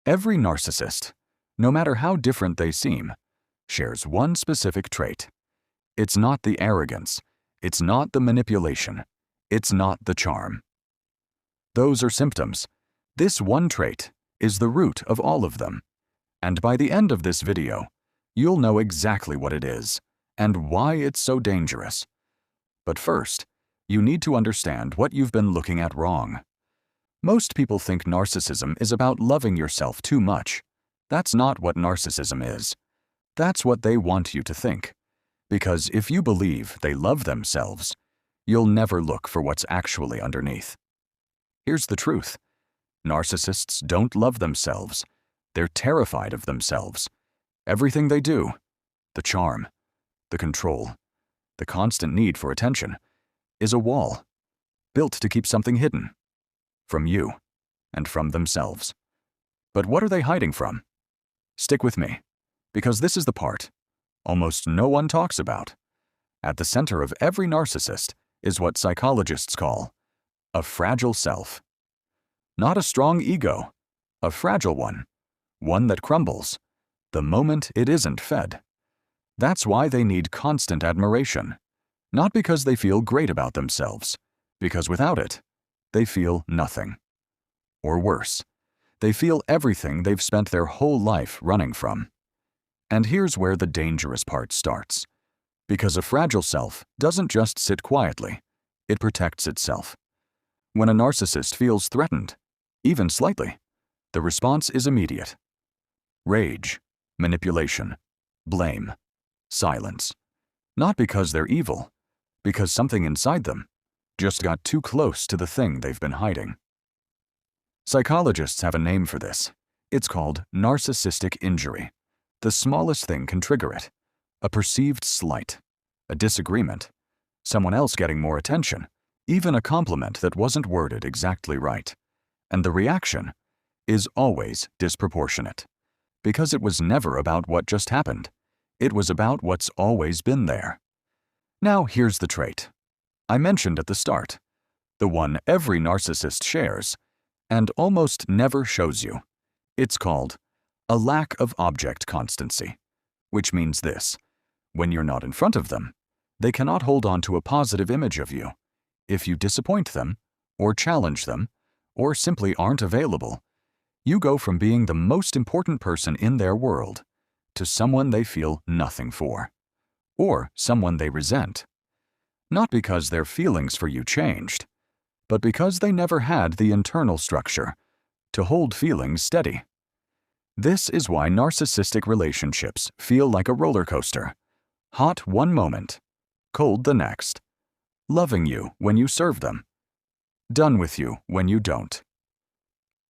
Every narcissist, no matter how different they seem, shares one specific trait. It's not the arrogance, it's not the manipulation, it's not the charm. Those are symptoms. This one trait is the root of all of them. And by the end of this video, you'll know exactly what it is and why it's so dangerous. But first, you need to understand what you've been looking at wrong. Most people think narcissism is about loving yourself too much. That's not what narcissism is. That's what they want you to think. Because if you believe they love themselves, you'll never look for what's actually underneath. Here's the truth. Narcissists don't love themselves. They're terrified of themselves. Everything they do, the charm, the control, the constant need for attention, is a wall, built to keep something hidden. From you, and from themselves. But what are they hiding from? Stick with me, because this is the part almost no one talks about. At the center of every narcissist is what psychologists call a fragile self. Not a strong ego, a fragile one that crumbles the moment it isn't fed. That's why they need constant admiration, not because they feel great about themselves, because without it, they feel nothing. Or worse, they feel everything they've spent their whole life running from. And here's where the dangerous part starts. Because a fragile self doesn't just sit quietly, it protects itself. When a narcissist feels threatened, even slightly, the response is immediate. Rage, manipulation, blame, silence. Not because they're evil, because something inside them just got too close to the thing they've been hiding. Psychologists have a name for this. It's called narcissistic injury. The smallest thing can trigger it. A perceived slight, a disagreement, someone else getting more attention, even a compliment that wasn't worded exactly right. And the reaction is always disproportionate. Because it was never about what just happened. It was about what's always been there. Now here's the trait I mentioned at the start, the one every narcissist shares and almost never shows you. It's called a lack of object constancy, which means this: when you're not in front of them, they cannot hold on to a positive image of you. If you disappoint them, or challenge them, or simply aren't available, you go from being the most important person in their world to someone they feel nothing for, or someone they resent. Not because their feelings for you changed, but because they never had the internal structure to hold feelings steady. This is why narcissistic relationships feel like a roller coaster. Hot one moment, cold the next. Loving you when you serve them. Done with you when you don't.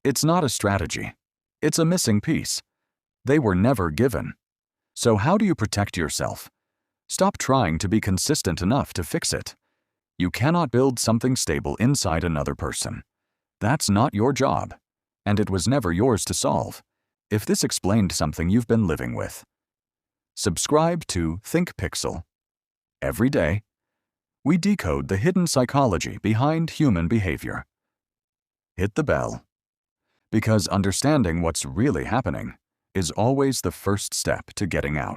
It's not a strategy. It's a missing piece. They were never given. So how do you protect yourself? Stop trying to be consistent enough to fix it. You cannot build something stable inside another person. That's not your job, and it was never yours to solve, if this explained something you've been living with. Subscribe to Think Pixel. Every day, we decode the hidden psychology behind human behavior. Hit the bell, because understanding what's really happening is always the first step to getting out.